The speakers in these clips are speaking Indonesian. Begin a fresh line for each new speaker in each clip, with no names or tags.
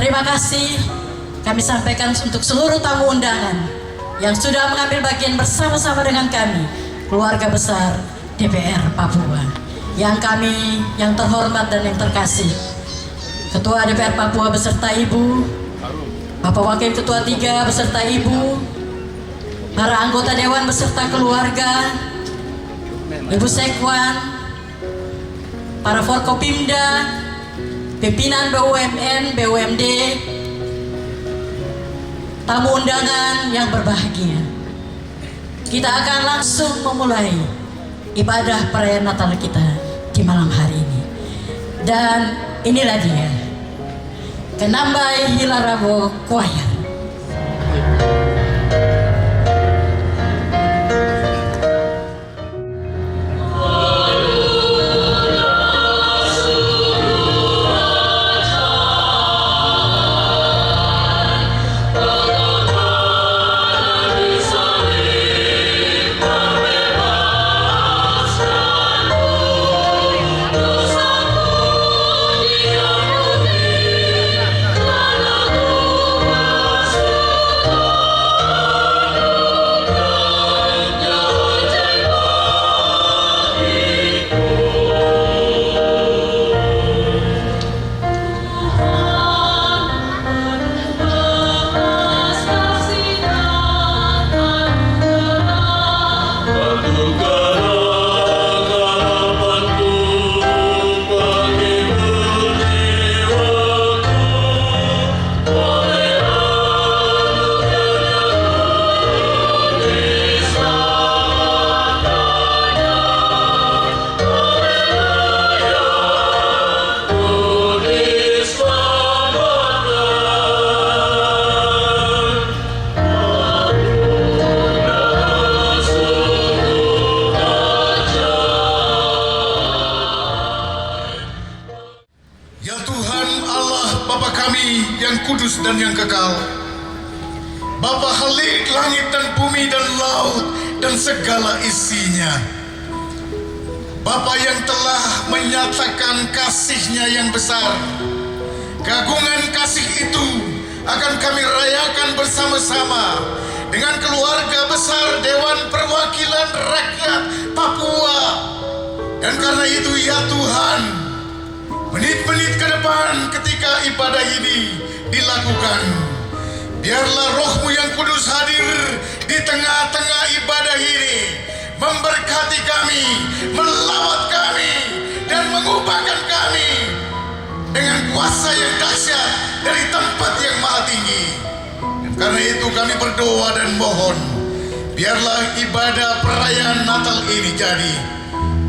Terima kasih kami sampaikan untuk seluruh tamu undangan yang sudah mengambil bagian bersama-sama dengan kami, keluarga besar DPR Papua. Yang terhormat dan yang terkasih, Ketua DPR Papua beserta Ibu, Bapak Wakil Ketua 3 beserta Ibu, para anggota Dewan beserta keluarga, Ibu Sekwan, para Forkopimda, pimpinan BUMN, BUMD, tamu undangan yang berbahagia. Kita akan langsung memulai ibadah perayaan Natal kita di malam hari ini. Dan inilah dia, Kenambai Hilarabo Choir.
Kudus dan yang kekal, Bapa Khalik langit dan bumi dan laut dan segala isinya, Bapa yang telah menyatakan kasih-Nya yang besar. Keagungan kasih itu akan kami rayakan bersama-sama dengan keluarga besar Dewan Perwakilan Rakyat Papua. Dan karena itu ya Tuhan, menit-menit ke depan ketika ibadah ini dilakukan, biarlah Roh-Mu yang kudus hadir di tengah-tengah ibadah ini, memberkati kami, melawat kami, dan mengubahkan kami dengan kuasa yang dahsyat dari tempat yang maha tinggi. Dan karena itu kami berdoa dan mohon, biarlah ibadah perayaan Natal ini jadi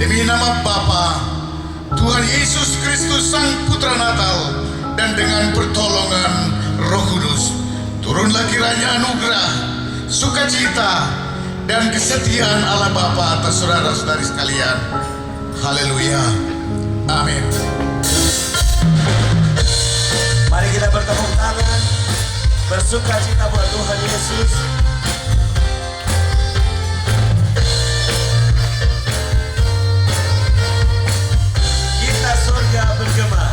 demi nama Bapa, Tuhan Yesus Kristus Sang Putra Natal, dan dengan pertolongan Roh Kudus, turunlah kiranya anugerah, sukacita, dan kesetiaan Allah Bapa atas saudara-saudari sekalian. Haleluya. Amin.
Mari kita bertepuk tangan, bersukacita buat Tuhan Yesus. Kita surga bergema.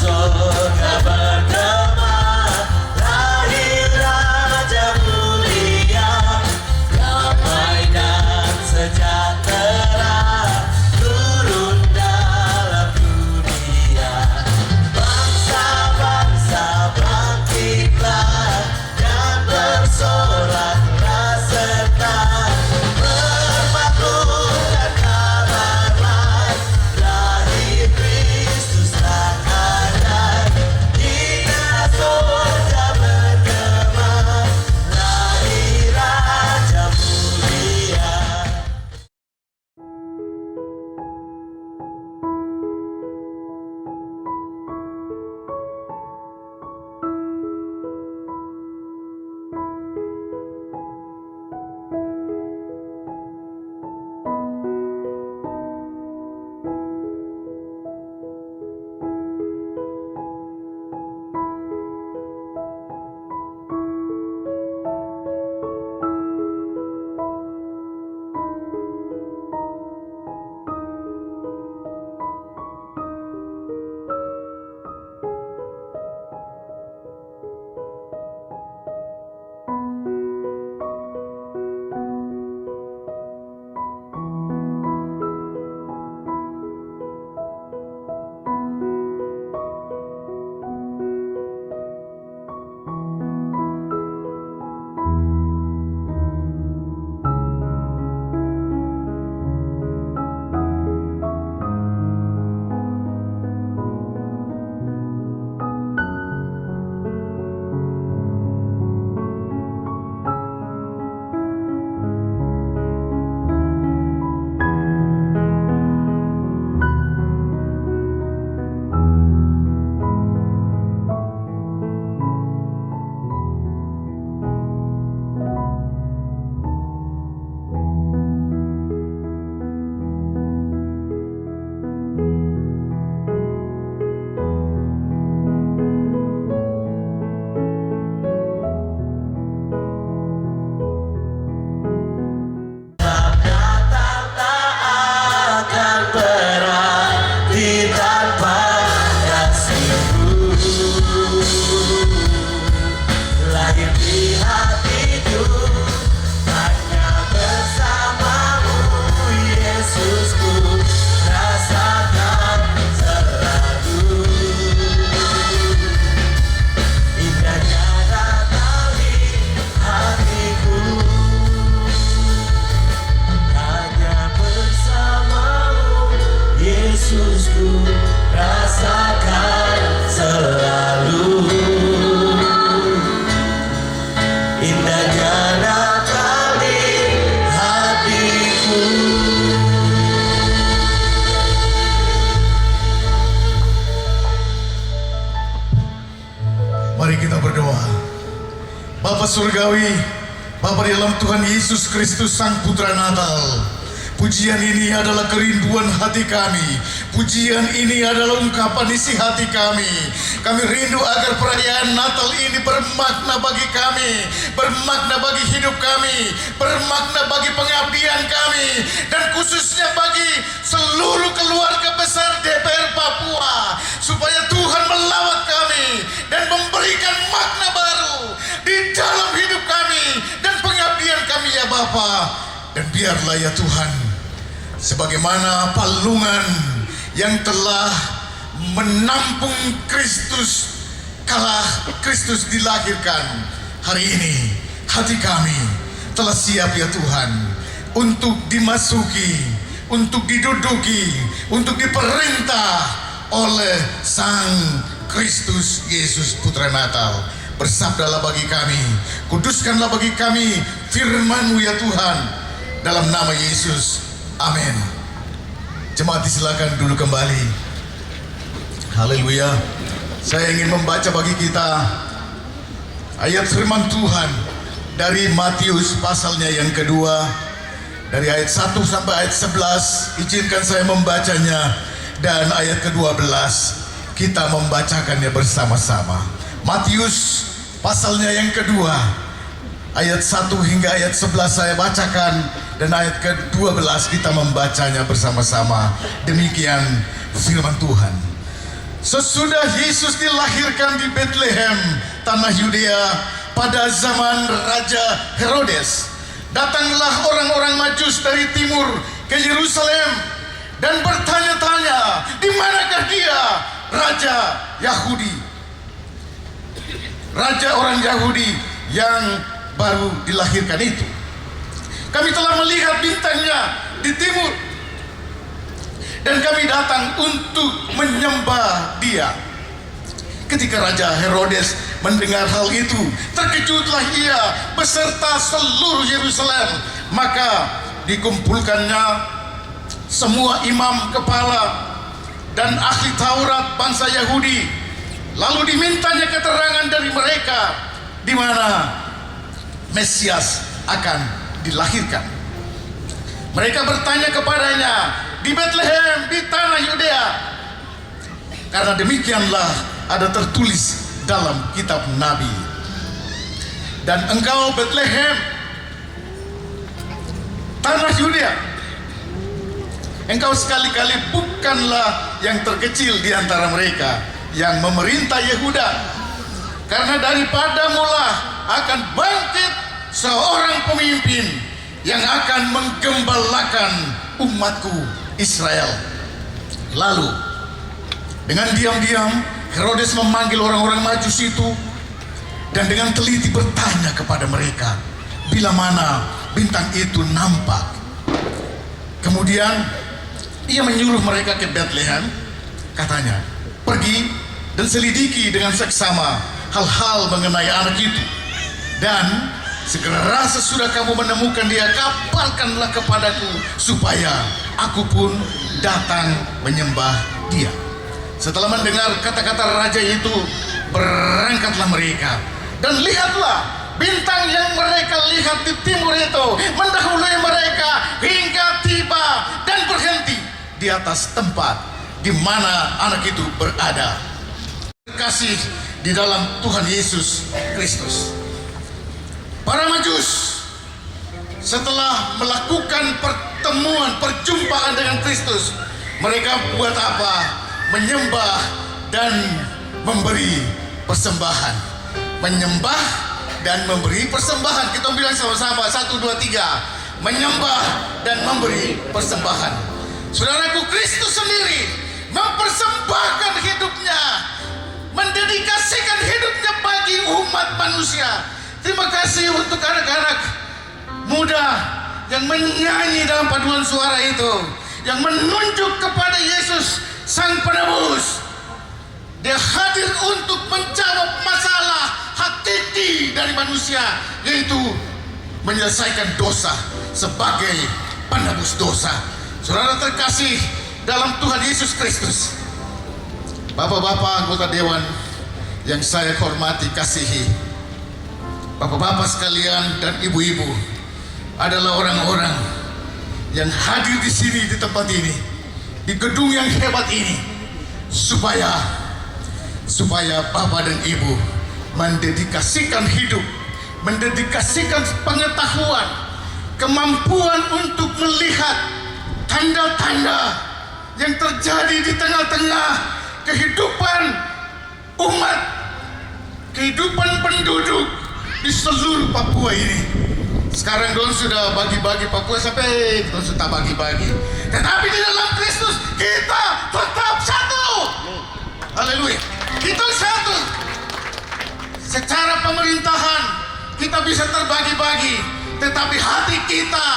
Surga bergema, lahir Raja mulia, damai dan sejahtera turun dalam dunia. Bangsa-bangsa bangkitlah.
Mari kita berdoa. Bapa Surgawi, Bapa di dalam Tuhan Yesus Kristus Sang Putra Natal, pujian ini adalah kerinduan hati kami. Pujian ini adalah ungkapan isi hati kami. Kami rindu agar perayaan Natal ini bermakna bagi kami, bermakna bagi hidup kami, bermakna bagi pengabdian kami, dan khususnya bagi seluruh keluarga besar DPR Papua, supaya Tuhan melawat kami dan memberikan makna baru di dalam hidup kami dan pengabdian kami ya Bapa. Dan biarlah ya Tuhan, sebagaimana palungan yang telah menampung Kristus kala Kristus dilahirkan, hari ini hati kami telah siap ya Tuhan untuk dimasuki, untuk diduduki, untuk diperintah oleh Sang Kristus Yesus Putra Natal. Bersabdalah bagi kami, kuduskanlah bagi kami firman-Mu ya Tuhan, dalam nama Yesus. Amin. Jemaat silakan dulu kembali. Haleluya. Saya ingin membaca bagi kita ayat firman Tuhan dari Matius pasalnya yang kedua, dari ayat 1 sampai ayat 11. Izinkan saya membacanya, dan ayat ke-12 kita membacakannya bersama-sama. Matius pasalnya yang kedua, ayat 1 hingga ayat 11 saya bacakan, dan ayat ke-12 kita membacanya bersama-sama. Demikian firman Tuhan. Sesudah Yesus dilahirkan di Bethlehem, tanah Yudea, pada zaman Raja Herodes, datanglah orang-orang Majus dari timur ke Yerusalem dan bertanya-tanya, di manakah dia, Raja Yahudi, Raja orang Yahudi yang baru dilahirkan itu. Kami telah melihat bintangnya di timur, dan kami datang untuk menyembah dia. Ketika Raja Herodes mendengar hal itu, terkejutlah ia beserta seluruh Yerusalem. Maka dikumpulkannya semua imam kepala dan ahli Taurat bangsa Yahudi, lalu dimintanya keterangan dari mereka di mana Mesias akan dilahirkan. Mereka bertanya kepadanya, di Bethlehem di tanah Yudea, karena demikianlah ada tertulis dalam kitab Nabi. Dan engkau Bethlehem, tanah Yudea, engkau sekali-kali bukanlah yang terkecil di antara mereka yang memerintah Yehuda, karena daripadamulah akan bangkit seorang pemimpin yang akan menggembalakan umatku Israel. Lalu dengan diam-diam Herodes memanggil orang-orang Majus itu, dan dengan teliti bertanya kepada mereka bila mana bintang itu nampak. Kemudian ia menyuruh mereka ke Bethlehem, katanya, pergi dan selidiki dengan seksama hal-hal mengenai anak itu, dan segera sesudah kamu menemukan dia, kabarkanlah kepadaku, supaya aku pun datang menyembah dia. Setelah mendengar kata-kata raja itu, berangkatlah mereka, dan lihatlah bintang yang mereka lihat di timur itu mendahului mereka hingga tiba dan berhenti di atas tempat di mana anak itu berada. Kasih di dalam Tuhan Yesus Kristus. Para Majus setelah melakukan perjumpaan dengan Kristus, mereka buat apa? Menyembah dan memberi persembahan. Menyembah dan memberi persembahan. Kita bilang sama-sama, 1, 2, 3. Menyembah dan memberi persembahan. Saudaraku, Kristus sendiri mempersembahkan hidupnya, mendedikasikan hidupnya bagi umat manusia. Terima kasih untuk anak-anak muda yang menyanyi dalam paduan suara itu, yang menunjuk kepada Yesus Sang Penebus. Dia hadir untuk menjawab masalah hakiki dari manusia, yaitu menyelesaikan dosa sebagai penebus dosa. Saudara terkasih dalam Tuhan Yesus Kristus, bapak-bapak anggota dewan yang saya hormati kasihi, bapak-bapak sekalian dan ibu-ibu adalah orang-orang yang hadir di sini, di tempat ini, di gedung yang hebat ini, supaya bapak dan ibu mendedikasikan hidup, mendedikasikan pengetahuan, kemampuan untuk melihat tanda-tanda yang terjadi di tengah-tengah kehidupan umat, kehidupan penduduk di seluruh Papua ini. Sekarang dong sudah bagi-bagi Papua sampai dong sudah bagi-bagi. Tetapi di dalam Kristus kita tetap satu. Haleluya. Kita satu. Secara pemerintahan kita bisa terbagi-bagi, tetapi hati kita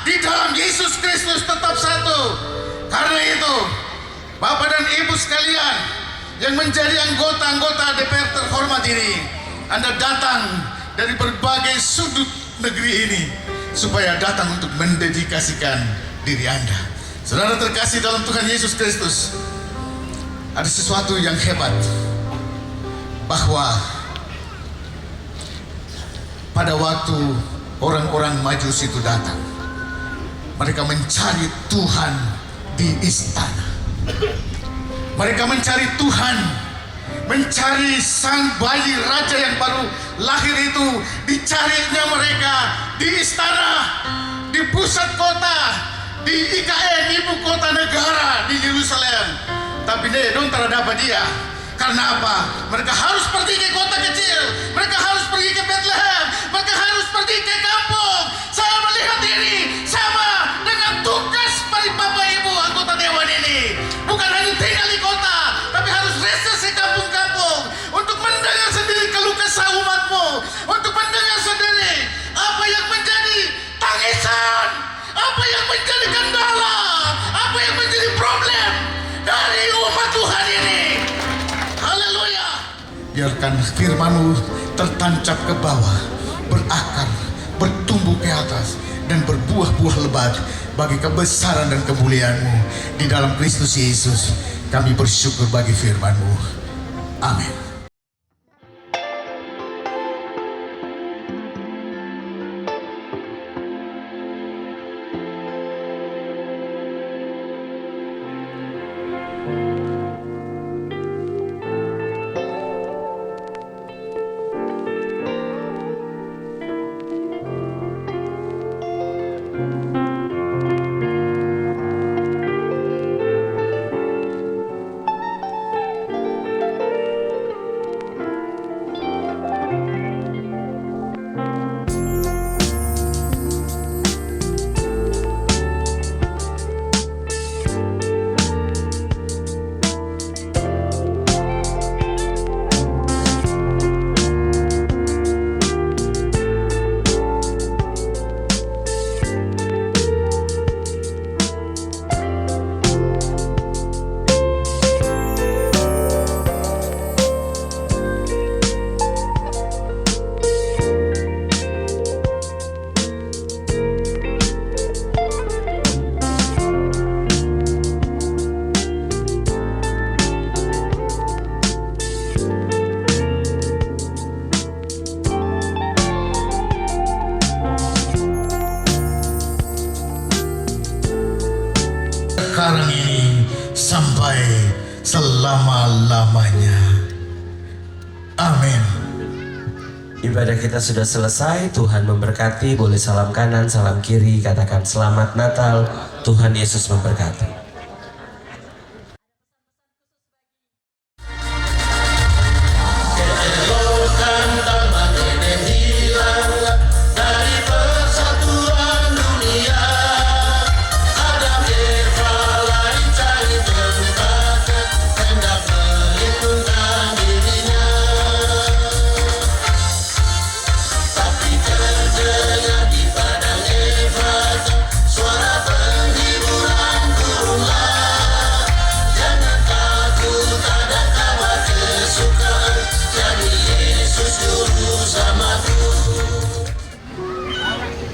di dalam Yesus Kristus tetap satu. Karena itu, Bapak dan Ibu sekalian yang menjadi anggota-anggota DPR terhormat ini, Anda datang dari berbagai sudut negeri ini supaya datang untuk mendedikasikan diri Anda. Saudara terkasih dalam Tuhan Yesus Kristus, ada sesuatu yang hebat, bahwa pada waktu orang-orang Majus itu datang, mereka mencari Tuhan di istana. Mereka mencari Tuhan, mencari sang bayi raja yang baru lahir itu, dicarinya mereka di istana, di pusat kota, di IKN, ibu kota negara di Yerusalem. Tapi dong tak dapat dia. Karena apa? Mereka harus pergi ke kota kecil, mereka harus pergi ke Bethlehem, mereka harus pergi ke kampung. Saya melihat ini sama dengan tugas dari Bapak Ibu anggota Dewan ini. Bukan hanya tinggal di kota, tapi harus reses ke kampung-kampung untuk mendengar sendiri keluh kesah umatmu, untuk mendengar sendiri apa yang menjadi tangisan, apa yang menjadi kendala, apa yang menjadi problem dari umat Tuhan ini. Haleluya. Biarkan firman-Mu tertancap ke bawah, berakar, bertumbuh ke atas, dan berbuah-buah lebat bagi kebesaran dan kemuliaan-Mu di dalam Kristus Yesus. Kami bersyukur bagi firman-Mu. Amin. Sekarang ini sampai selama-lamanya. Amin.
Ibadah kita sudah selesai. Tuhan memberkati. Boleh salam kanan, salam kiri. Katakan selamat Natal. Tuhan Yesus memberkati.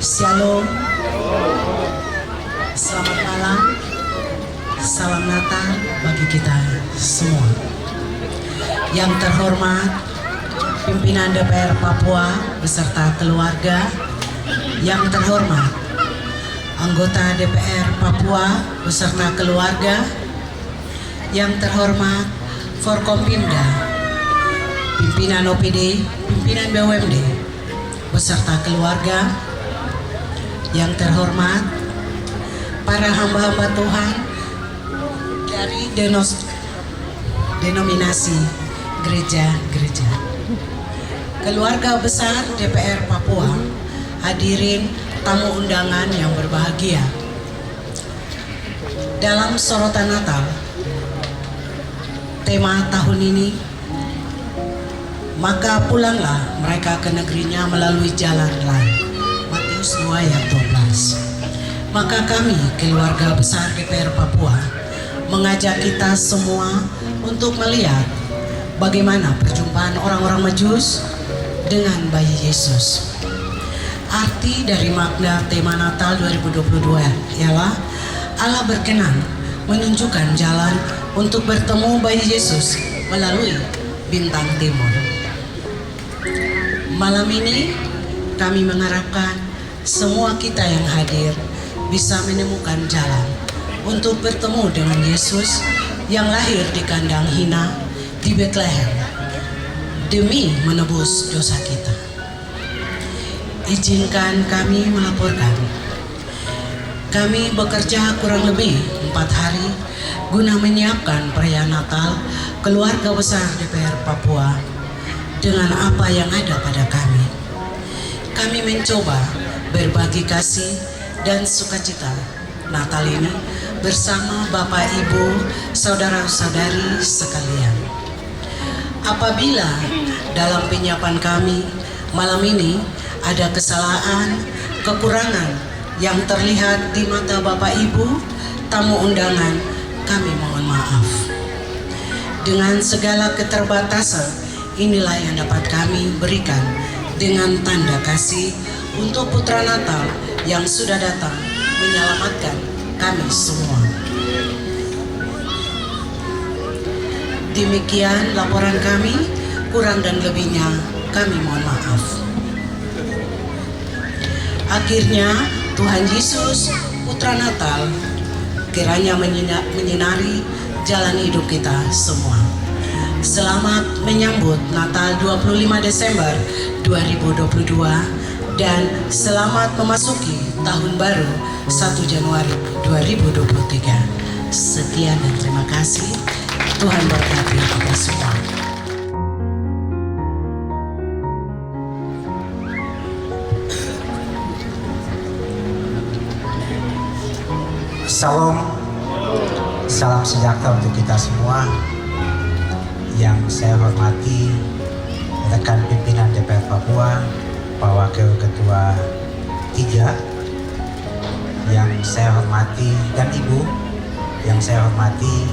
Shalom, selamat malam, salam Natal bagi kita semua.
Yang terhormat pimpinan DPR Papua beserta keluarga, yang terhormat anggota DPR Papua beserta keluarga, yang terhormat Forkompimda, pimpinan OPD, pimpinan BUMD beserta keluarga, yang terhormat para hamba-hamba Tuhan dari denominasi gereja-gereja, keluarga besar DPR Papua, hadirin tamu undangan yang berbahagia. Dalam sorotan Natal, tema tahun ini, maka pulanglah mereka ke negerinya melalui jalan lain. Matius 2 ayat 12. Maka kami, keluarga besar DPR Papua, mengajak kita semua untuk melihat bagaimana perjumpaan orang-orang Majus dengan bayi Yesus. Arti dari makna tema Natal 2022 ialah Allah berkenan menunjukkan jalan untuk bertemu bayi Yesus melalui bintang timur. Malam ini kami mengharapkan semua kita yang hadir bisa menemukan jalan untuk bertemu dengan Yesus yang lahir di kandang hina di Bethlehem demi menebus dosa kita. Izinkan kami melaporkan, kami bekerja kurang lebih 4 hari guna menyiapkan perayaan Natal keluarga besar DPR Papua dengan apa yang ada pada kami. Kami mencoba berbagi kasih dan sukacita Natal ini bersama Bapak, Ibu, saudara-saudari sekalian. Apabila dalam penyiapan kami malam ini ada kesalahan, kekurangan yang terlihat di mata Bapak Ibu tamu undangan, kami mohon maaf. Dengan segala keterbatasan inilah yang dapat kami berikan dengan tanda kasih untuk Putra Natal yang sudah datang menyelamatkan kami semua. Demikian laporan kami, kurang dan lebihnya kami mohon maaf. Akhirnya Tuhan Yesus Putra Natal kiranya menyinari jalan hidup kita semua. Selamat menyambut Natal 25 Desember 2022 dan selamat memasuki tahun baru 1 Januari 2023. Sekian dan terima kasih. Tuhan berkati kita semua.
Salam, salam sejahtera untuk kita semua. Yang saya hormati rekan pimpinan DPR Papua, Pak Wakil Ketua 3, yang saya hormati, dan Ibu yang saya hormati,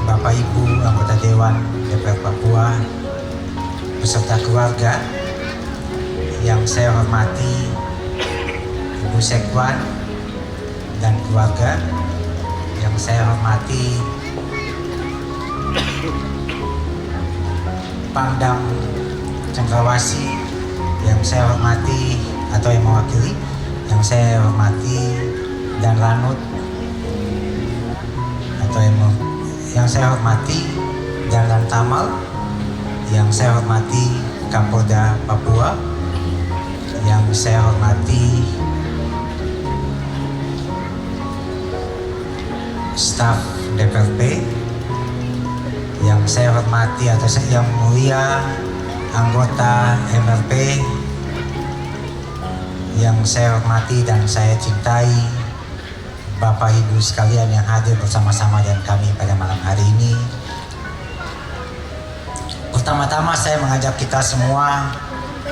Bapak Ibu anggota Dewan DPR Papua beserta keluarga, yang saya hormati Ibu Sekwan dan keluarga, yang saya hormati Pangdam Cendrawasih, yang saya hormati atau yang mewakili, yang saya hormati dan Lanut atau yang saya hormati dan Lantamal, yang saya hormati Kapolda Papua, yang saya hormati staf DPRP, yang saya hormati atau yang mulia anggota MRP, yang saya hormati dan saya cintai Bapak Ibu sekalian yang hadir bersama-sama dengan kami pada malam hari ini. Pertama-tama saya mengajak kita semua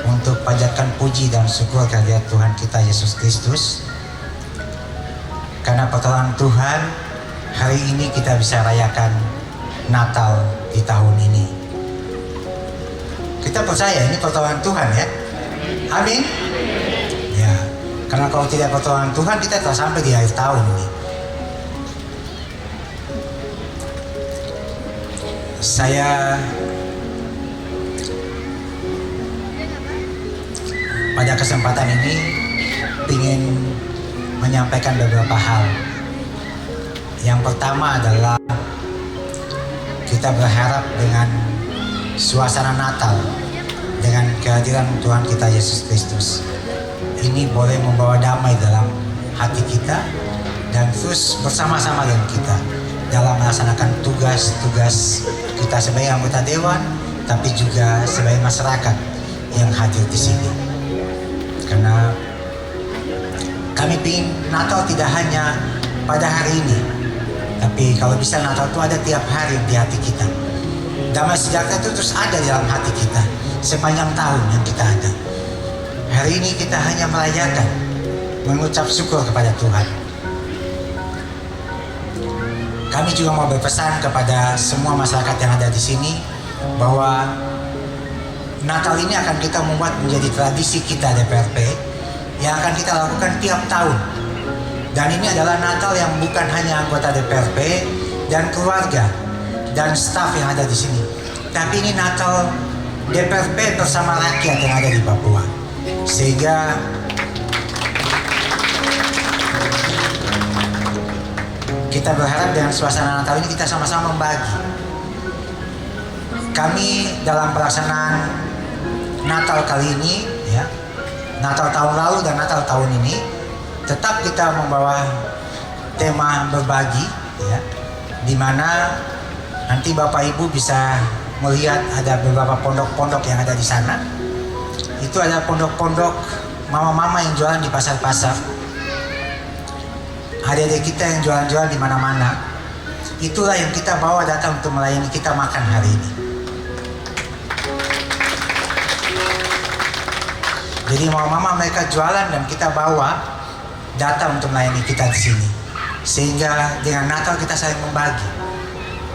untuk panjatkan puji dan syukur kehadirat Tuhan kita Yesus Kristus. Karena pertolongan Tuhan, hari ini kita bisa rayakan Natal di tahun ini. Kita percaya ini pertolongan Tuhan ya. Amin. Ya, karena kalau tidak pertolongan Tuhan kita tak sampai di akhir tahun ini. Saya pada kesempatan ini ingin menyampaikan beberapa hal. Yang pertama adalah kita berharap dengan suasana Natal, dengan kehadiran Tuhan kita Yesus Kristus, ini boleh membawa damai dalam hati kita dan terus bersama-sama dengan kita dalam melaksanakan tugas-tugas kita sebagai anggota dewan, tapi juga sebagai masyarakat yang hadir di sini. Karena kami ingin Natal tidak hanya pada hari ini, tapi kalau bisa Natal itu ada tiap hari di hati kita. Damai sejahtera itu terus ada di dalam hati kita sepanjang tahun yang kita ada. Hari ini kita hanya merayakan, mengucap syukur kepada Tuhan. Kami juga mau berpesan kepada semua masyarakat yang ada di sini bahwa Natal ini akan kita membuat menjadi tradisi kita DPRP yang akan kita lakukan tiap tahun. Dan ini adalah Natal yang bukan hanya anggota DPRP dan keluarga dan staf yang ada di sini, tapi ini Natal DPRP bersama rakyat yang ada di Papua. Sehingga kita berharap dengan suasana Natal ini kita sama-sama membagi. Kami dalam pelaksanaan Natal kali ini, ya, Natal tahun lalu dan Natal tahun ini, tetap kita membawa tema berbagi, ya, di mana nanti Bapak Ibu bisa melihat ada beberapa pondok-pondok yang ada di sana. Itu ada pondok-pondok mama-mama yang jualan di pasar-pasar. Adik-adik kita yang jualan-jualan di mana-mana. Itulah yang kita bawa datang untuk melayani kita makan hari ini. Jadi mama-mama mereka jualan dan kita bawa datang untuk melayani kita di sini. Sehingga dengan Natal kita saling membagi.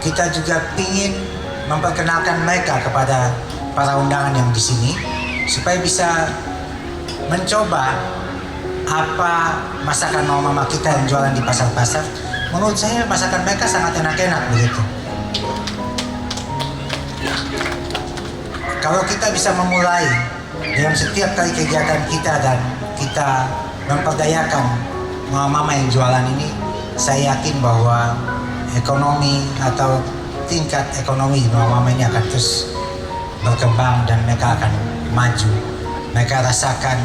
Kita juga ingin memperkenalkan mereka kepada para undangan yang di sini supaya bisa mencoba apa masakan mama-mama kita yang jualan di pasar-pasar. Menurut saya masakan mereka sangat enak-enak begitu. Kalau kita bisa memulai dengan setiap kali kegiatan kita dan kita memperdayakan mama-mama yang jualan ini, saya yakin bahwa ekonomi atau tingkat ekonomi mama-mama ini akan terus berkembang dan mereka akan maju. Mereka rasakan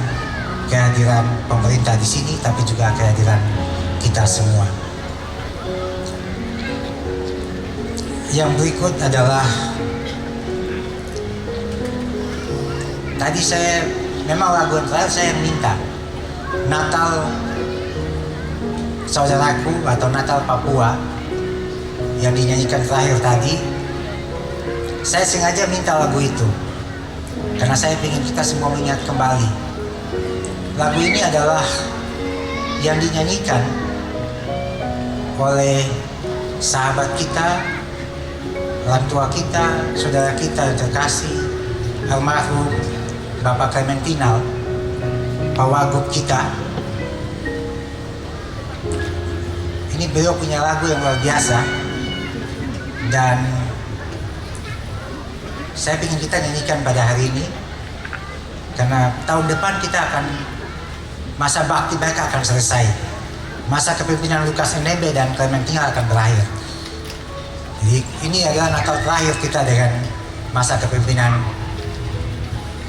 kehadiran pemerintah di sini, tapi juga kehadiran kita semua. Yang berikut adalah tadi saya memang lagu yang terakhir saya minta Natal saudaraku atau Natal Papua yang dinyanyikan terakhir tadi. Saya sengaja minta lagu itu karena saya ingin kita semua mengingat kembali. Lagu ini adalah yang dinyanyikan oleh sahabat kita, orang tua kita, saudara kita yang terkasih, almarhum Bapak Clementinal, Pawagub kita. Ini beliau punya lagu yang luar biasa dan saya ingin kita nyanyikan pada hari ini karena tahun depan kita akan masa bakti mereka akan selesai. Masa kepemimpinan Lukas NMB dan Clementinal akan berakhir. Jadi ini adalah Natal terakhir kita dengan masa kepemimpinan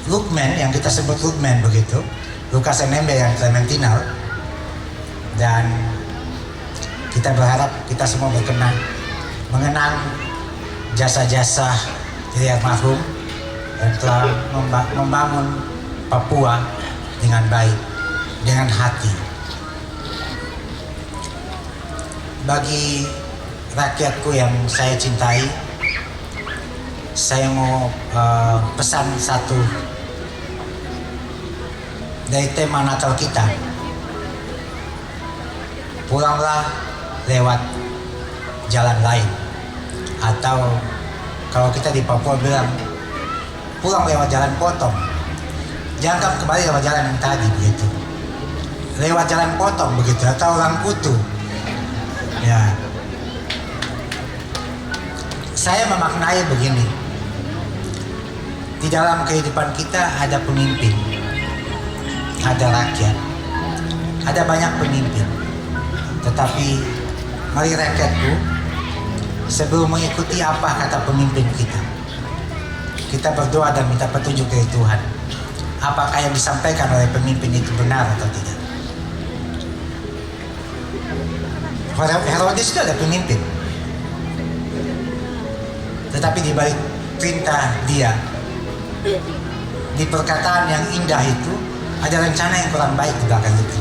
Lukman yang kita sebut Lukman begitu, Lukas NMB dan Clementinal. Dan kita berharap kita semua mengenang jasa-jasa dari almarhum yang telah membangun Papua dengan baik, dengan hati. Bagi rakyatku yang saya cintai, saya mau pesan satu dari tema Natal kita. Pulanglah lewat jalan lain, atau kalau kita di Papua bilang pulang lewat jalan potong, jangan kembali lewat jalan yang tadi begitu, lewat jalan potong begitu, atau orang kutu. Ya, Saya memaknai begini. Di dalam kehidupan kita ada pemimpin, ada rakyat, ada banyak pemimpin. Tetapi mari rakyatku, sebelum mengikuti apa kata pemimpin kita berdoa dan minta petunjuk dari Tuhan. Apakah yang disampaikan oleh pemimpin itu benar atau tidak? Herodes itu ada pemimpin, tetapi di balik perintah dia, di perkataan yang indah itu ada rencana yang kurang baik di belakang itu.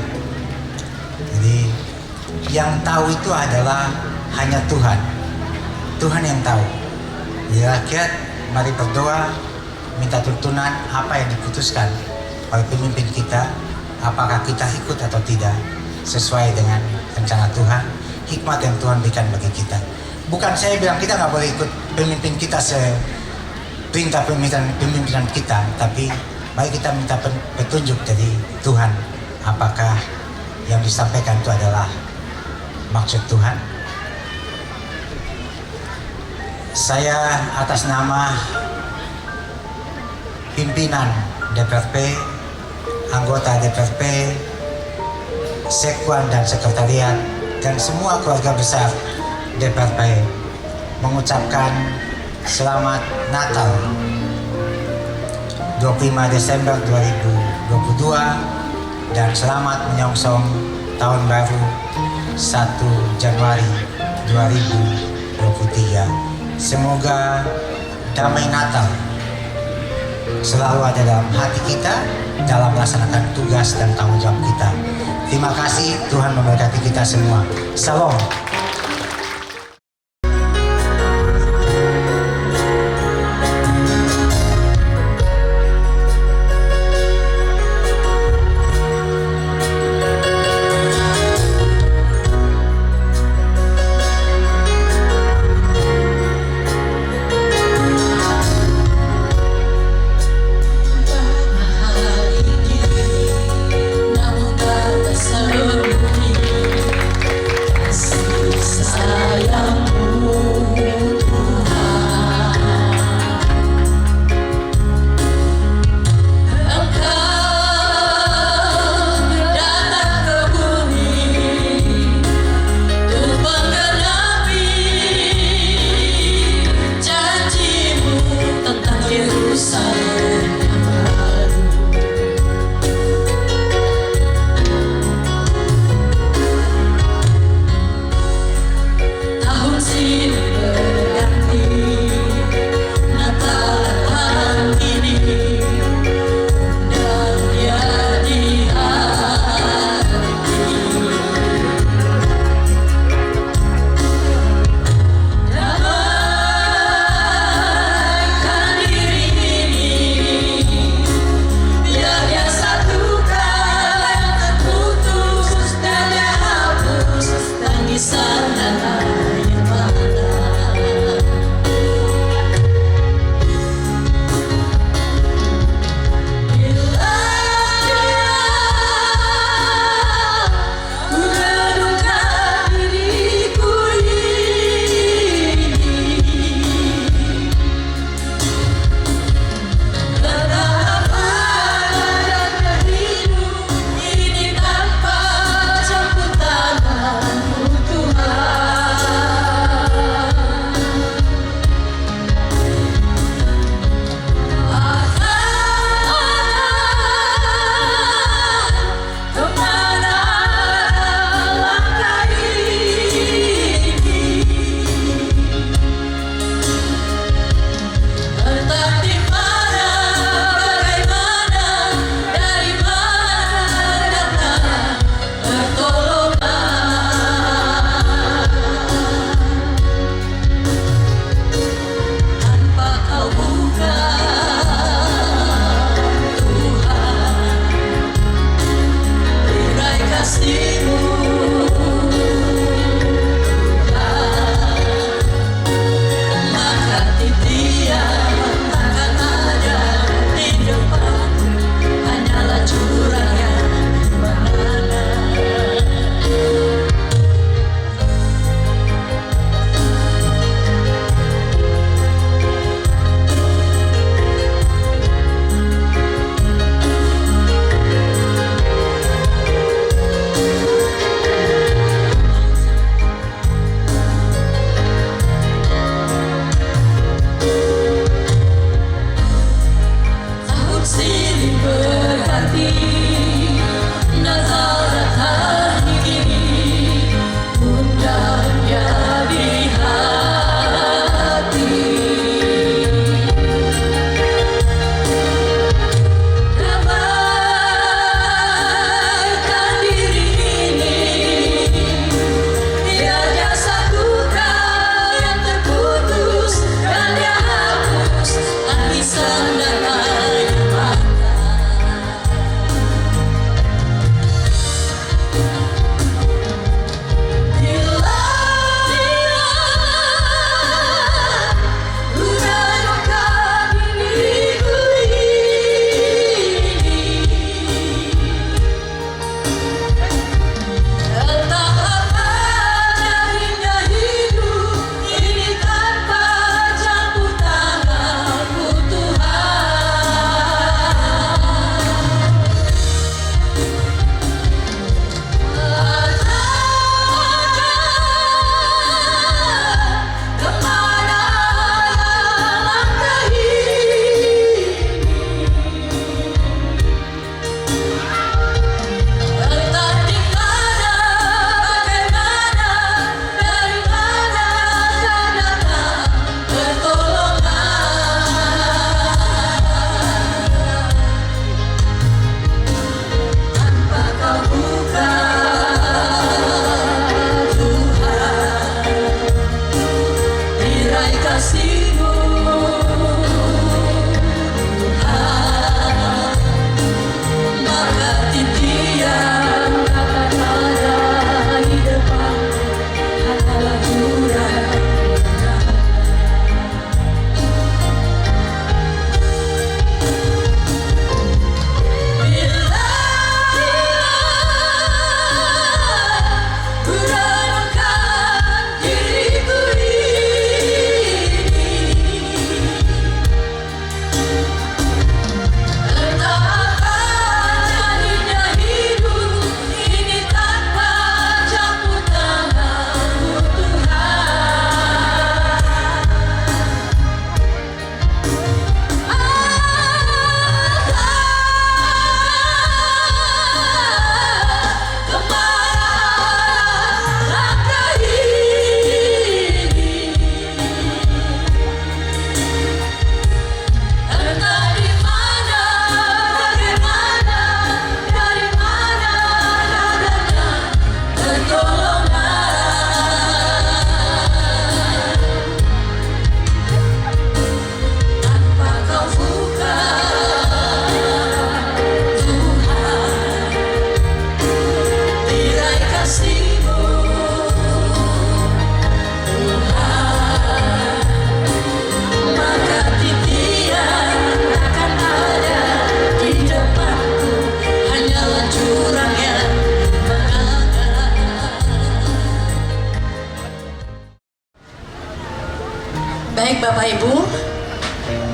Jadi yang tahu itu adalah hanya Tuhan. Tuhan yang tahu. Ya rakyat, mari berdoa, minta tuntunan apa yang diputuskan oleh pemimpin kita, apakah kita ikut atau tidak sesuai dengan rencana Tuhan, hikmat yang Tuhan berikan bagi kita. Bukan saya bilang kita nggak boleh ikut pemimpin kita seperintah pemimpinan kita, tapi mari kita minta petunjuk dari Tuhan, apakah yang disampaikan itu adalah maksud Tuhan. Saya atas nama pimpinan DPRP, anggota DPRP, Sekwan dan Sekretariat, dan semua keluarga besar DPRP mengucapkan selamat Natal 25 Desember 2022 dan selamat menyongsong tahun baru 1 Januari 2023. Semoga damai Natal selalu ada dalam hati kita dalam melaksanakan tugas dan tanggung jawab kita. Terima kasih, Tuhan memberkati kita semua. Salam.
Namun tak tersembunyi kasih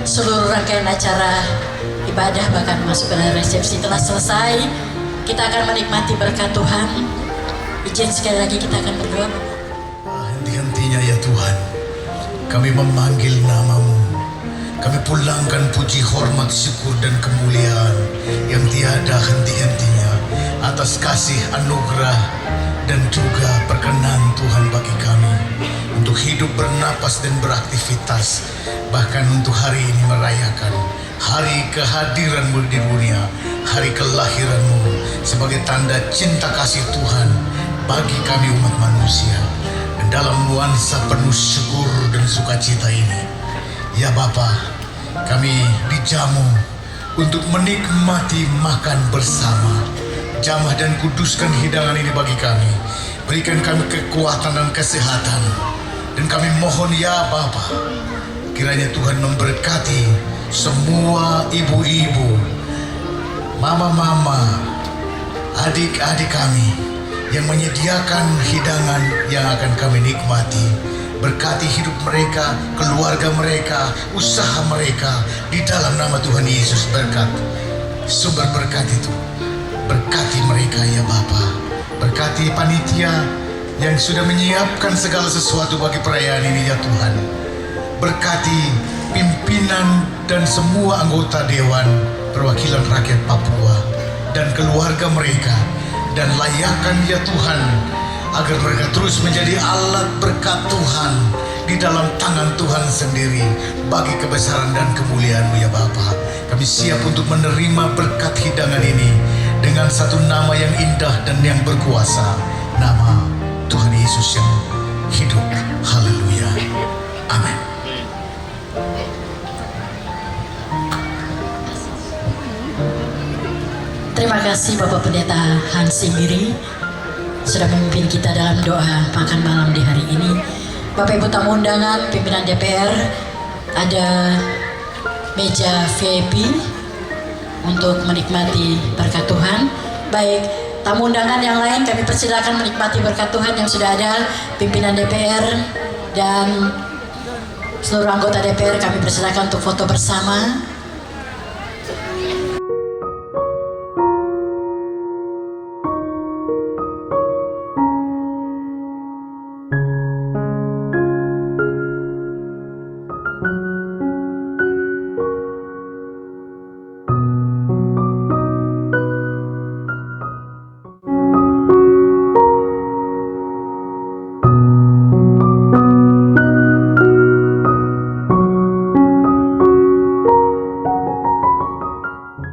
seluruh rangkaian acara ibadah bahkan masuk ke resepsi telah selesai. Kita akan menikmati berkat Tuhan. Izin sekali lagi kita akan berdoa.
Henti-hentinya ya Tuhan, kami memanggil namamu. Kami pulangkan puji, hormat, syukur, dan kemuliaan yang tiada henti-hentinya atas kasih anugerah dan juga perkenan Tuhan bagi kami untuk hidup, bernapas, dan beraktivitas, bahkan untuk hari ini merayakan hari kehadiranmu di dunia, hari kelahiranmu sebagai tanda cinta kasih Tuhan bagi kami umat manusia. Dan dalam nuansa penuh syukur dan sukacita ini, ya Bapa, kami dijamu untuk menikmati makan bersama. Jamah dan kuduskan hidangan ini bagi kami. Berikan kami kekuatan dan kesehatan. Dan kami mohon ya Bapa, kiranya Tuhan memberkati semua ibu-ibu, mama-mama, adik-adik kami yang menyediakan hidangan yang akan kami nikmati. Berkati hidup mereka, keluarga mereka, usaha mereka, di dalam nama Tuhan Yesus. Berkat, sumber berkat itu, berkati mereka ya Bapa. Berkati panitia yang sudah menyiapkan segala sesuatu bagi perayaan ini ya Tuhan. Berkati pimpinan dan semua anggota Dewan Perwakilan Rakyat Papua dan keluarga mereka, dan layakan ya Tuhan agar mereka terus menjadi alat berkat Tuhan di dalam tangan Tuhan sendiri bagi kebesaran dan kemuliaan-Mu ya Bapa. Kami siap untuk menerima berkat hidangan ini dengan satu nama yang indah dan yang berkuasa, nama Tuhan Yesus yang hidup. Haleluya. Amin.
Terima kasih Bapak Pendeta Hans Singgiri sudah memimpin kita dalam doa makan malam di hari ini. Bapak Ibu tamu undangan, pimpinan DPR, ada meja VIP untuk menikmati berkat Tuhan. Baik, tamu undangan yang lain kami persilakan menikmati berkat Tuhan yang sudah ada. Pimpinan DPR dan seluruh anggota DPR kami persilakan untuk foto bersama.